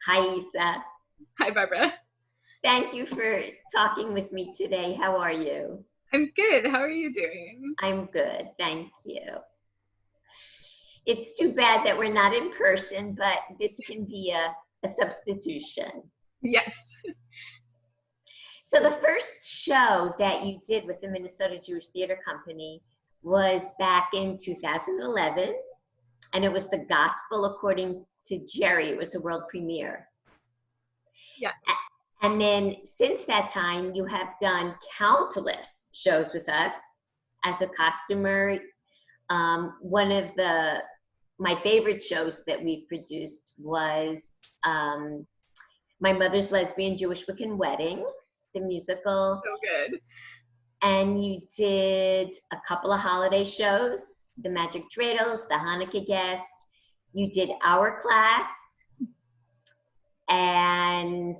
Hi, Isa. Hi, Barbara. Thank you for talking with me today. How are you? I'm good. How are you doing? I'm good, thank you. It's too bad that we're not in person, but this can be a substitution. Yes. So the first show that you did with the Minnesota Jewish Theater Company was back in 2011, and it was The Gospel According to Jerry. It was a world premiere. Yeah. And then since that time, you have done countless shows with us as a costumer. One of my favorite shows that we've produced was My Mother's Lesbian Jewish Wiccan Wedding, the musical. So good. And you did a couple of holiday shows, the Magic Dreidels, the Hanukkah Guest. You did Our Class, and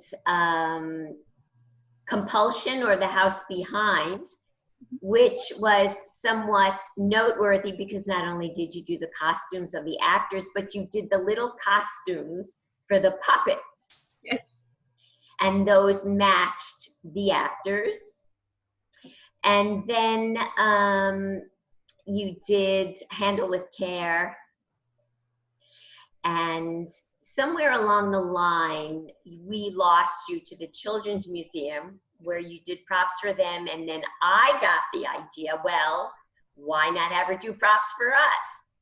Compulsion, or The House Behind, which was somewhat noteworthy because not only did you do the costumes of the actors, but you did the little costumes for the puppets. Yes. And those matched the actors. And then you did Handle with Care. And somewhere along the line, we lost you to the Children's Museum, where you did props for them. And then I got the idea, well, why not have her do props for us?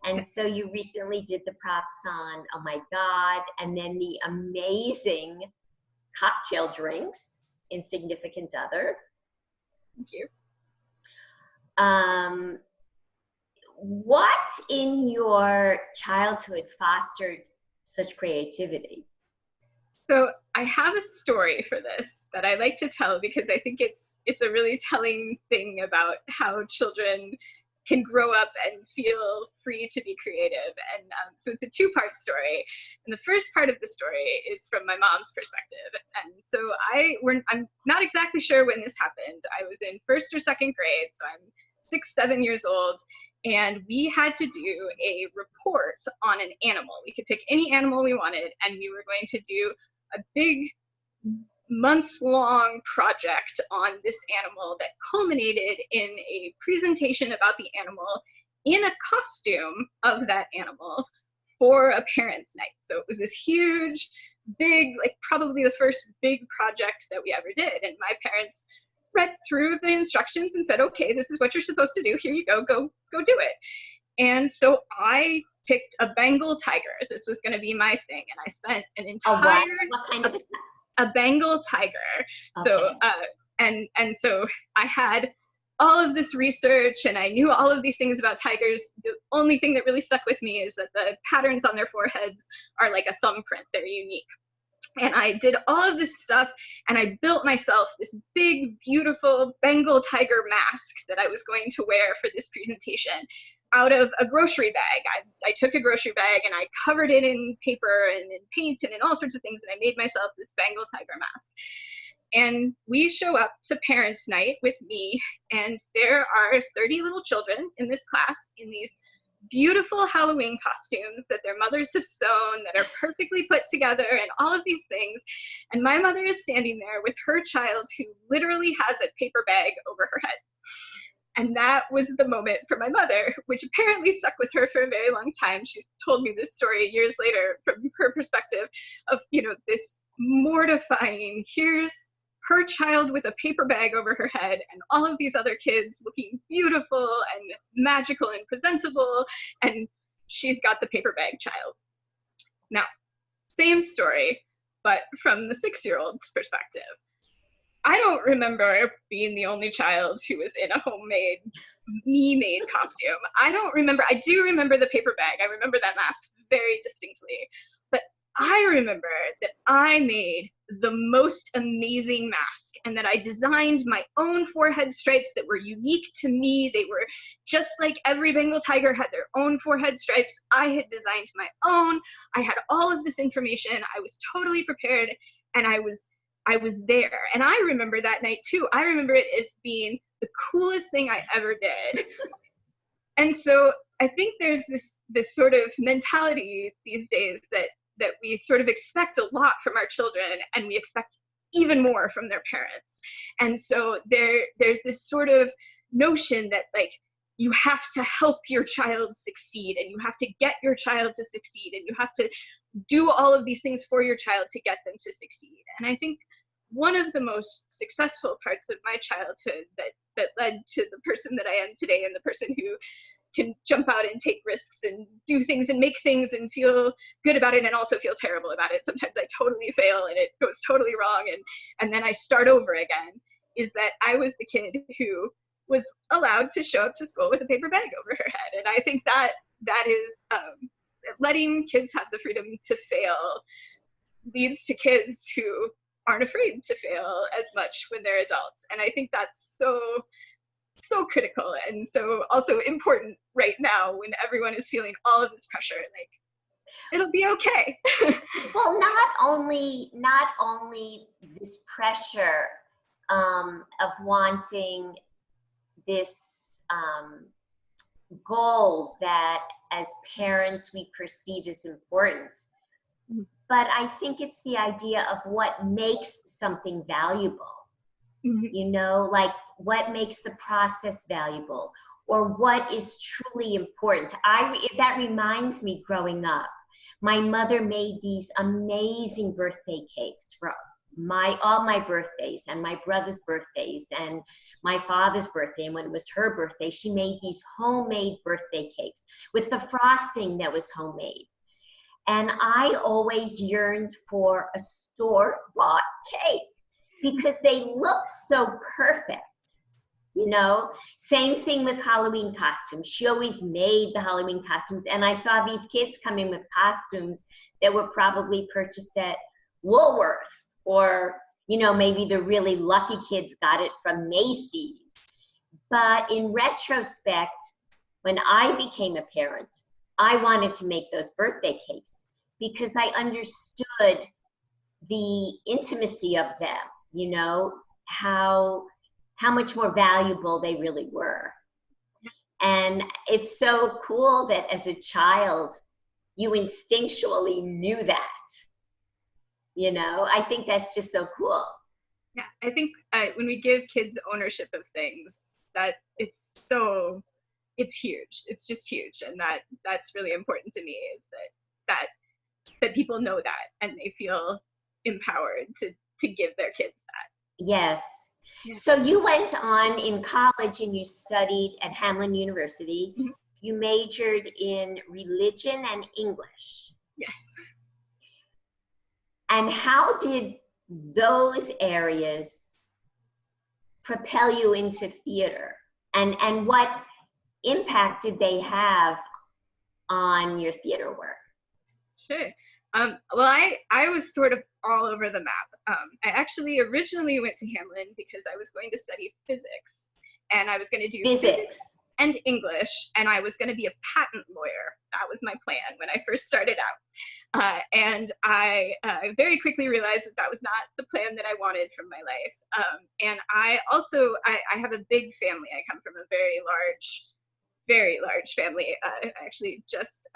And so you recently did the props on Oh My God, and then the amazing cocktail drinks in Significant Other. Thank you. What in your childhood fostered such creativity? So I have a story for this that I like to tell because I think it's a really telling thing about how children can grow up and feel free to be creative. And so it's a two-part story. And the first part of the story is from my mom's perspective. And so I'm not exactly sure when this happened. I was in first or second grade, so I'm 6-7 years old. And we had to do a report on an animal. We could pick any animal we wanted, and we were going to do a big months-long project on this animal that culminated in a presentation about the animal in a costume of that animal for a parents' night. So it was this huge, big, like probably the first big project that we ever did. And my parents read through the instructions and said, okay, this is what you're supposed to do. Here you go, go do it. And so I picked a Bengal tiger. This was going to be my thing. And I spent an entire, what kind of a Bengal tiger. Okay. So, and so I had all of this research and I knew all of these things about tigers. The only thing that really stuck with me is that the patterns on their foreheads are like a thumbprint. They're unique. And I did all of this stuff and I built myself this big, beautiful Bengal tiger mask that I was going to wear for this presentation out of a grocery bag. I took a grocery bag and I covered it in paper and in paint and in all sorts of things, and I made myself this Bengal tiger mask. And we show up to parents' night with me, and there are 30 little children in this class in these beautiful Halloween costumes that their mothers have sewn, that are perfectly put together, and all of these things. And my mother is standing there with her child who literally has a paper bag over her head. And that was the moment for my mother, which apparently stuck with her for a very long time. She's told me this story years later from her perspective of, this mortifying, here's her child with a paper bag over her head and all of these other kids looking beautiful and magical and presentable, and she's got the paper bag child. Now, same story, but from the 6-year-old's perspective. I don't remember being the only child who was in a homemade, me-made costume. I do remember the paper bag. I remember that mask very distinctly. But I remember that I made the most amazing mask and that I designed my own forehead stripes that were unique to me. They were just like every Bengal tiger had their own forehead stripes. I had designed my own. I had all of this information. I was totally prepared, and I was there. And I remember that night too. I remember it as being the coolest thing I ever did. And so I think there's this sort of mentality these days that that we sort of expect a lot from our children, and we expect even more from their parents. And so there's this sort of notion that like you have to help your child succeed, and you have to get your child to succeed, and you have to do all of these things for your child to get them to succeed. And I think one of the most successful parts of my childhood that led to the person that I am today, and the person who can jump out and take risks and do things and make things and feel good about it and also feel terrible about it. Sometimes I totally fail and it goes totally wrong, and then I start over again, is that I was the kid who was allowed to show up to school with a paper bag over her head. And I think that is letting kids have the freedom to fail leads to kids who aren't afraid to fail as much when they're adults. And I think that's so critical and so also important right now when everyone is feeling all of this pressure. Like, it'll be okay. Well, not only this pressure of wanting this goal that as parents we perceive as important, but I think it's the idea of what makes something valuable. You know, like what makes the process valuable, or what is truly important. That reminds me, growing up, my mother made these amazing birthday cakes for all my birthdays and my brother's birthdays and my father's birthday. And when it was her birthday, she made these homemade birthday cakes with the frosting that was homemade. And I always yearned for a store-bought cake because they looked so perfect, you know? Same thing with Halloween costumes. She always made the Halloween costumes, and I saw these kids come in with costumes that were probably purchased at Woolworth, or, you know, maybe the really lucky kids got it from Macy's. But in retrospect, when I became a parent, I wanted to make those birthday cakes because I understood the intimacy of them, you know, how much more valuable they really were. And it's so cool that as a child, you instinctually knew that. You know, I think that's just so cool. Yeah, I think when we give kids ownership of things, that it's huge. It's just huge, and that's really important to me, is that people know that and they feel empowered to give their kids that. Yes. Yeah. So you went on in college and you studied at Hamline University. Mm-hmm. You majored in religion and English. Yes. And how did those areas propel you into theater? And what impact did they have on your theater work? Sure. Well, I was sort of all over the map. I actually originally went to Hamline because I was going to study physics, and I was going to do physics and English, and I was going to be a patent lawyer. That was my plan when I first started out. And I very quickly realized that was not the plan that I wanted from my life. And I also, I have a big family. I come from a very large family. I actually just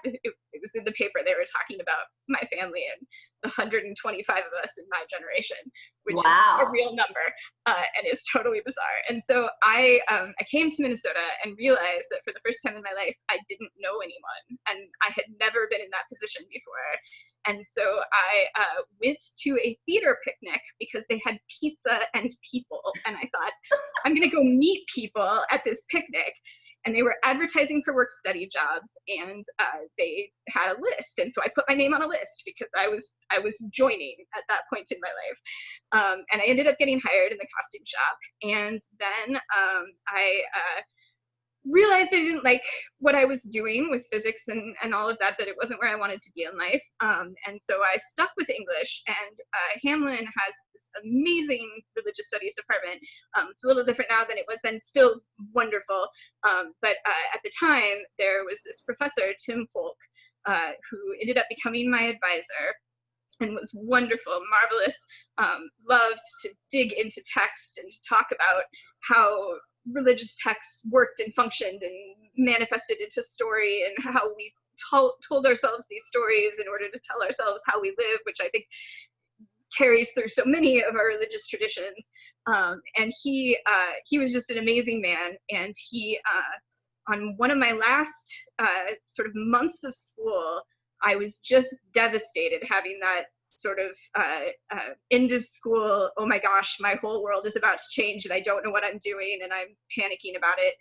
it was in the paper, they were talking about my family and the 125 of us in my generation, which wow. is a real number, and is totally bizarre. And so I came to Minnesota and realized that for the first time in my life, I didn't know anyone, and I had never been in that position before. And so I went to a theater picnic because they had pizza and people, and I thought, I'm gonna go meet people at this picnic. And they were advertising for work study jobs, and they had a list. And so I put my name on a list because I was joining at that point in my life. And I ended up getting hired in the costume shop. And then I realized I didn't like what I was doing with physics and all of that it wasn't where I wanted to be in life. And so I stuck with English, and Hamline has this amazing religious studies department. It's a little different now than it was then, still wonderful. But at the time, there was this professor, Tim Folk, who ended up becoming my advisor and was wonderful, marvelous, loved to dig into text and to talk about how religious texts worked and functioned and manifested into story, and how we told ourselves these stories in order to tell ourselves how we live, which I think carries through so many of our religious traditions. And he was just an amazing man. And he, on one of my last sort of months of school, I was just devastated having that sort of end of school, oh my gosh, my whole world is about to change and I don't know what I'm doing and I'm panicking about it.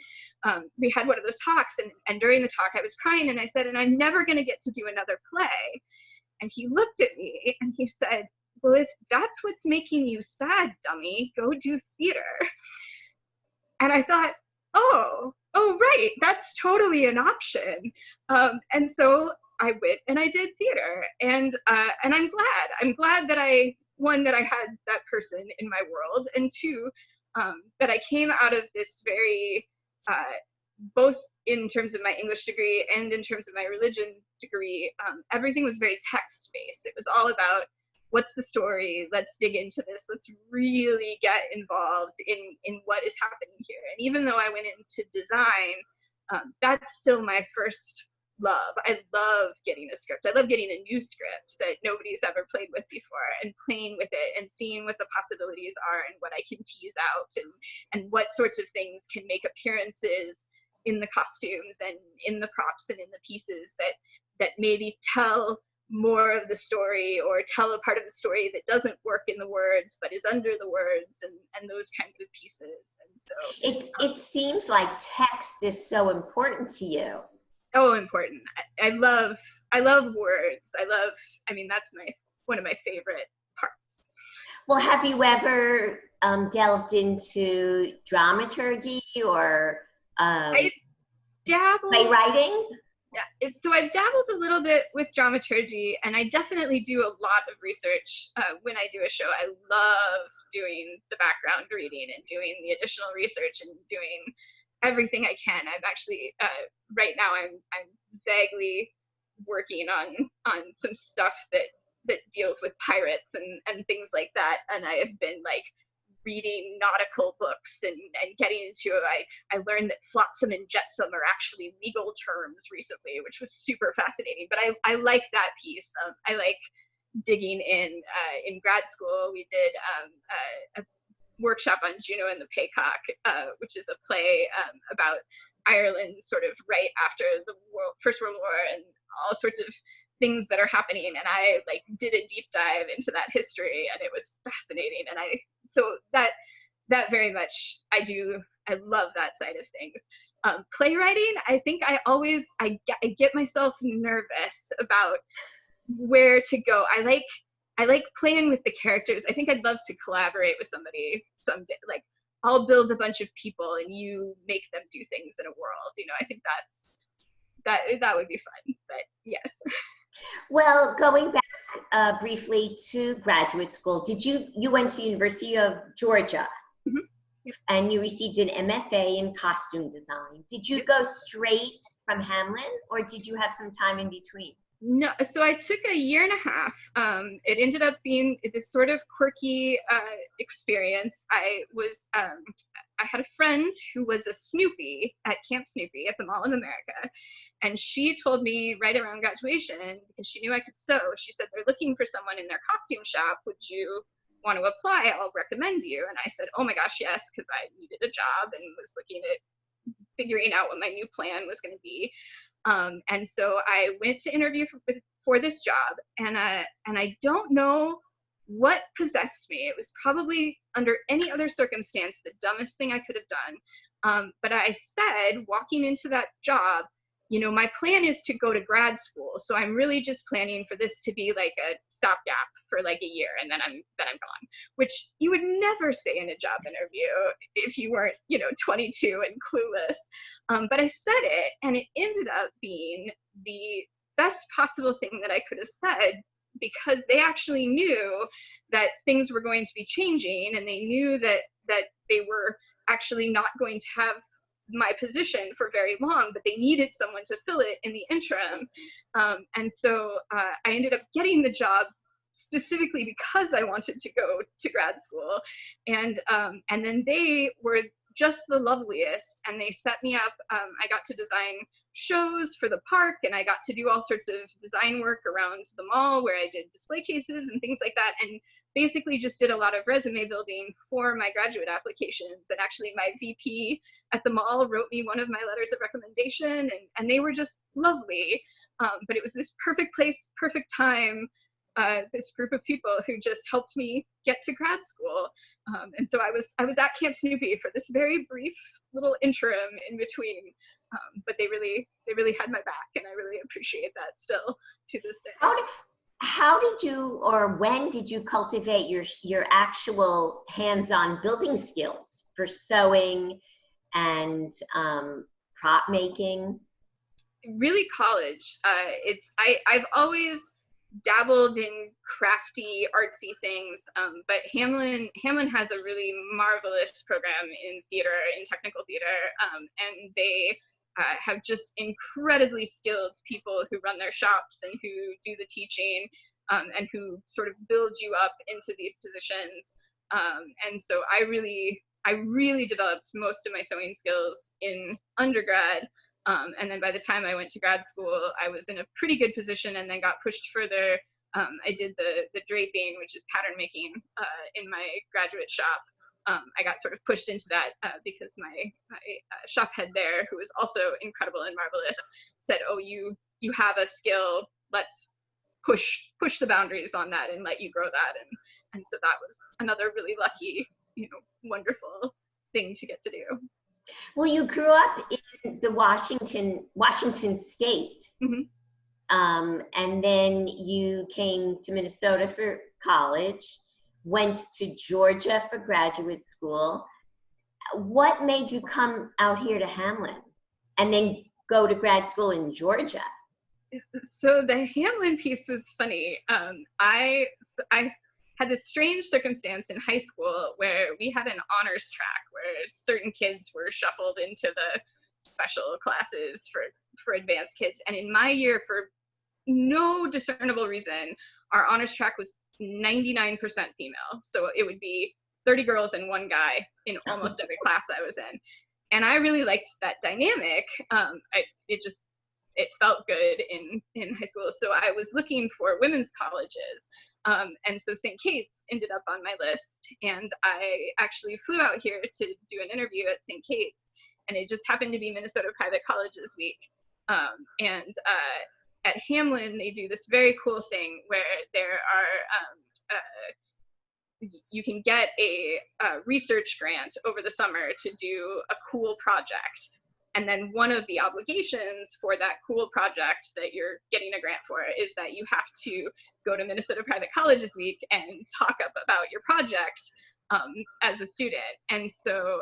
We had one of those talks, and during the talk I was crying, and I said, and I'm never going to get to do another play. And he looked at me and he said, well, if that's what's making you sad, dummy, go do theater. And I thought, oh, right, that's totally an option. And so I went and I did theater, and I'm glad that I, one, that I had that person in my world, and two, that I came out of this very, both in terms of my English degree and in terms of my religion degree, everything was very text-based. It was all about, what's the story? Let's dig into this. Let's really get involved in what is happening here. And even though I went into design, that's still my first love. I love getting a script. I love getting a new script that nobody's ever played with before, and playing with it and seeing what the possibilities are and what I can tease out, and what sorts of things can make appearances in the costumes and in the props and in the pieces that maybe tell more of the story, or tell a part of the story that doesn't work in the words but is under the words, and those kinds of pieces. And so it seems like text is so important to you. Oh, important. I love words. I mean, that's one of my favorite parts. Well, have you ever delved into dramaturgy or I dabbled. Playwriting? Yeah, so I've dabbled a little bit with dramaturgy, and I definitely do a lot of research when I do a show. I love doing the background reading and doing the additional research and doing everything I can. I'm actually right now I'm vaguely working on some stuff that deals with pirates and things like that, and I have been like reading nautical books and getting into it. I learned that flotsam and jetsam are actually legal terms recently, which was super fascinating. But I like that piece. I like digging in. In grad school, we did a workshop on Juno and the Paycock, which is a play about Ireland sort of right after the First World War and all sorts of things that are happening, and I like did a deep dive into that history, and it was fascinating. And so that very much I love that side of things. Playwriting, I think I get myself nervous about where to go. I like playing with the characters. I think I'd love to collaborate with somebody someday. Like, I'll build a bunch of people and you make them do things in a world. You know, I think that would be fun. But yes. Well, going back briefly to graduate school, you went to University of Georgia, mm-hmm. and you received an MFA in costume design. Did you go straight from Hamlin, or did you have some time in between? No, so I took a year and a half. It ended up being this sort of quirky experience. I had a friend who was a Snoopy at Camp Snoopy at the Mall of America. And she told me right around graduation, because she knew I could sew, she said, they're looking for someone in their costume shop. Would you want to apply? I'll recommend you. And I said, oh my gosh, yes, because I needed a job and was looking at figuring out what my new plan was going to be. And so I went to interview for this job, and I don't know what possessed me. It was probably, under any other circumstance, the dumbest thing I could have done. But I said, walking into that job, you know, my plan is to go to grad school, so I'm really just planning for this to be like a stopgap for like a year, and then I'm gone. Which you would never say in a job interview if you weren't, 22 and clueless. But I said it, and it ended up being the best possible thing that I could have said, because they actually knew that things were going to be changing, and they knew that they were actually not going to have my position for very long, but they needed someone to fill it in the interim. And so I ended up getting the job specifically because I wanted to go to grad school. And then they were just the loveliest, and they set me up. I got to design shows for the park, and I got to do all sorts of design work around the mall where I did display cases and things like that, and basically just did a lot of resume building for my graduate applications. And actually my VP at the mall wrote me one of my letters of recommendation, and they were just lovely. But it was this perfect place, perfect time, this group of people who just helped me get to grad school. And so I was at Camp Snoopy for this very brief little interim in between, but they really had my back, and I really appreciate that still to this day. How did you, or when did you cultivate your actual hands-on building skills for sewing and prop making? Really college. I've always dabbled in crafty, artsy things, but Hamlin has a really marvelous program in theater, in technical theater, and they have just incredibly skilled people who run their shops and who do the teaching, and who sort of build you up into these positions. And so I really developed most of my sewing skills in undergrad. And then by the time I went to grad school, I was in a pretty good position, and then got pushed further. I did the draping, which is pattern making, in my graduate shop. I got sort of pushed into that because my shop head there, who was also incredible and marvelous, said, "Oh, you have a skill. Let's push the boundaries on that and let you grow that." And so that was another really lucky, wonderful thing to get to do. Well, you grew up in the Washington State, Mm-hmm. And then you came to Minnesota for college, went to Georgia for graduate school. What made you come out here to Hamlin and then go to grad school in Georgia? So the Hamlin piece was funny. I had this strange circumstance in high school where we had an honors track where certain kids were shuffled into the special classes for advanced kids. And in my year, for no discernible reason, our honors track was 99% female. So it would be 30 girls and one guy in almost every class I was in. And I really liked that dynamic. It felt good in high school. So I was looking for women's colleges. And so St. Kate's ended up on my list. And I actually flew out here to do an interview at St. Kate's. And it just happened to be Minnesota Private Colleges Week. And at Hamlin, they do this very cool thing where there are, you can get a research grant over the summer to do a cool project. And then one of the obligations for that cool project that you're getting a grant for is that you have to go to Minnesota Private Colleges Week and talk up about your project as a student. And so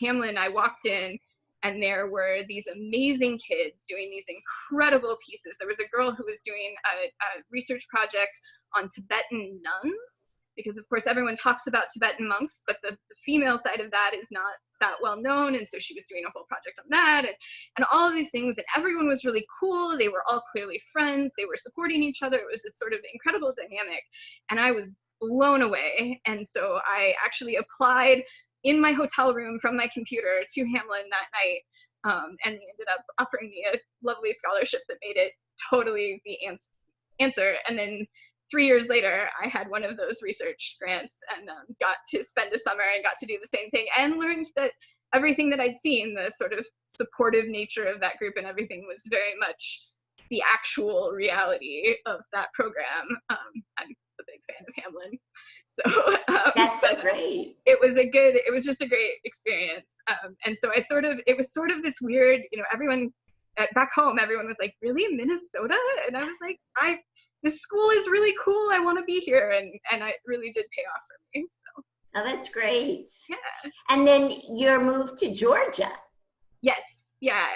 Hamlin, I walked in, and there were these amazing kids doing these incredible pieces. There was a girl who was doing a research project on Tibetan nuns, because of course everyone talks about Tibetan monks, but the female side of that is not that well known. And so she was doing a whole project on that, and all of these things, and everyone was really cool. They were all clearly friends. They were supporting each other. It was this sort of incredible dynamic, and I was blown away. And so I actually applied in my hotel room from my computer to Hamlin that night, and they ended up offering me a lovely scholarship that made it totally the answer. And then 3 years later, I had one of those research grants, and got to spend a summer and got to do the same thing, and learned that everything that I'd seen, the sort of supportive nature of that group and everything, was very much the actual reality of that program. I'm a big fan of Hamlin. So That's so great. It was just a great experience. And so it was sort of this weird, everyone back home, everyone was like, really, Minnesota? And I was like, this school is really cool. I want to be here. And it really did pay off for me. So. Oh, that's great. Yeah. And then your move to Georgia. Yes. Yeah.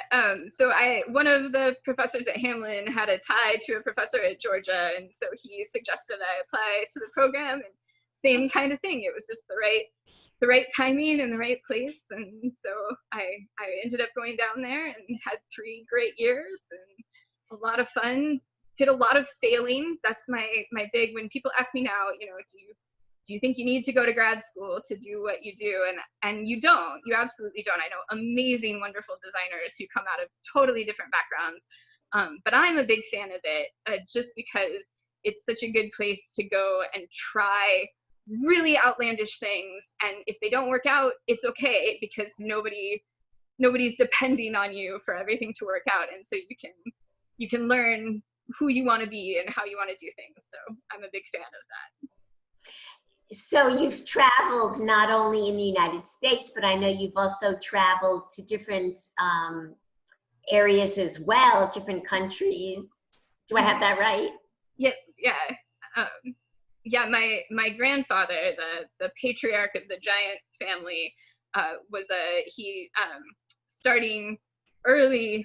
So one of the professors at Hamlin had a tie to a professor at Georgia. And so he suggested I apply to the program, and same kind of thing. It was just the right timing and the right place. And so I ended up going down there and had 3 great years and a lot of fun. Did a lot of failing. That's my big, when people ask me now, do you think you need to go to grad school to do what you do? And you don't. You absolutely don't. I know amazing, wonderful designers who come out of totally different backgrounds. But I'm a big fan of it, just because it's such a good place to go and try really outlandish things. And if they don't work out, it's okay, because nobody's depending on you for everything to work out. And so you can learn who you want to be and how you want to do things. So I'm a big fan of that. So you've traveled not only in the United States, but I know you've also traveled to different areas as well, different countries. Do I have that right? Yeah. Yeah, my grandfather, the patriarch of the Giant family, starting early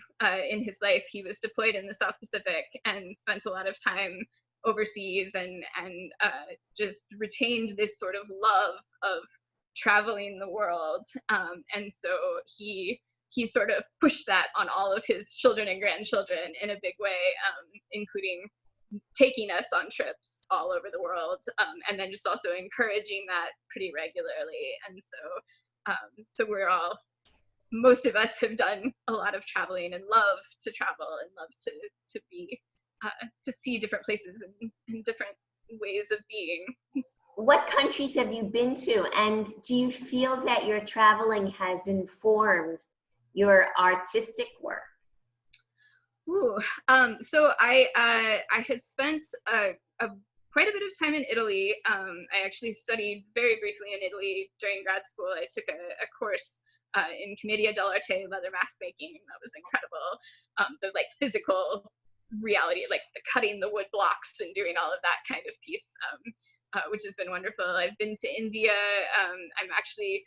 in his life, he was deployed in the South Pacific and spent a lot of time overseas, and just retained this sort of love of traveling the world, and so he sort of pushed that on all of his children and grandchildren in a big way, including taking us on trips all over the world, and then just also encouraging that pretty regularly. And so most of us have done a lot of traveling and love to travel and love to be to see different places and different ways of being. What countries have you been to, and do you feel that your traveling has informed your artistic work? Ooh, so I had spent quite a bit of time in Italy. I actually studied very briefly in Italy during grad school. I took a course in Commedia dell'arte, leather mask making. That was incredible. The like physical reality, like the cutting the wood blocks and doing all of that kind of piece, which has been wonderful. I've been to India. I'm actually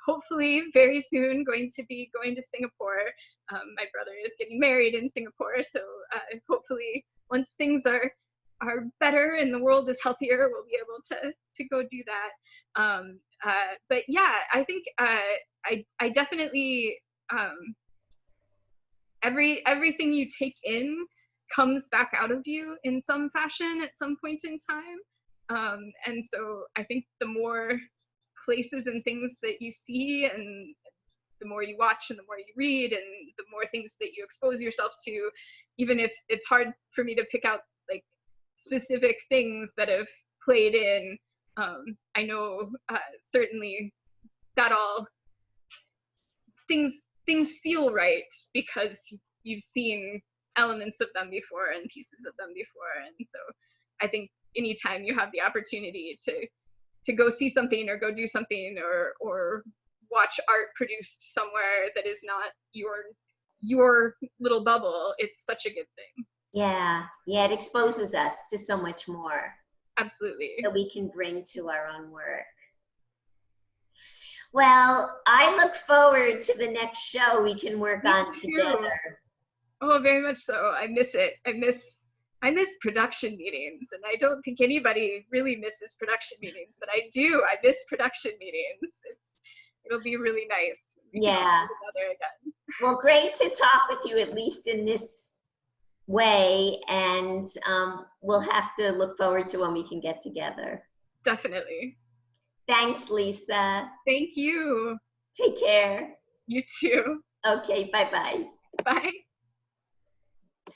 hopefully very soon going to be going to Singapore. My brother is getting married in Singapore, so hopefully once things are better and the world is healthier, we'll be able to go do that. But yeah, I think I definitely, everything you take in comes back out of you in some fashion at some point in time. And so I think the more places and things that you see, and the more you watch and the more you read and the more things that you expose yourself to, even if it's hard for me to pick out like specific things that have played in, I know certainly that all things feel right because you've seen elements of them before and pieces of them before. And so I think anytime you have the opportunity to go see something or go do something or watch art produced somewhere that is not your little bubble, it's such a good thing. Yeah, it exposes us to so much more. Absolutely. That we can bring to our own work. Well, I look forward to the next show we can work on together. Oh, very much so. I miss it. I miss production meetings, and I don't think anybody really misses production meetings, but I do. I miss production meetings. It'll be really nice. Yeah. Together again. Well, great to talk with you, at least in this way, and we'll have to look forward to when we can get together. Definitely. Thanks, Lisa. Thank you. Take care. You too. Okay, bye-bye. Bye.